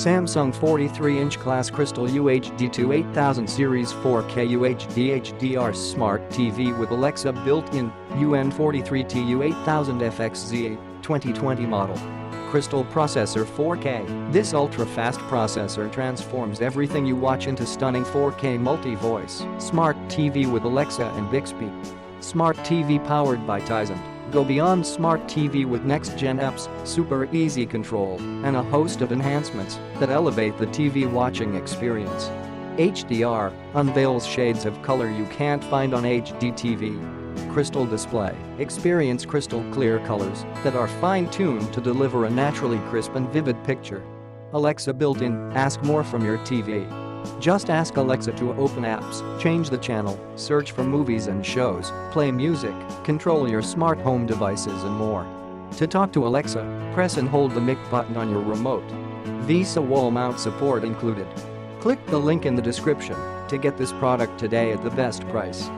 Samsung 43-inch glass crystal UHD TU-8000 series 4K UHD HDR smart TV with Alexa built-in, UN43 TU-8000 FXZ 2020 model. Crystal processor 4K. This ultra-fast processor transforms everything you watch into stunning 4K multi-voice. Smart TV with Alexa and Bixby. Smart TV powered by Tizen. Go beyond smart TV with next-gen apps, super easy control, and a host of enhancements that elevate the TV watching experience. HDR unveils shades of color you can't find on HDTV. Crystal display. Experience crystal clear colors that are fine-tuned to deliver a naturally crisp and vivid picture. Alexa built-in, ask more from your TV. Just ask Alexa to open apps, change the channel, search for movies and shows, play music, control your smart home devices and more. To talk to Alexa, press and hold the mic button on your remote. Visa wall mount support included. Click the link in the description to get this product today at the best price.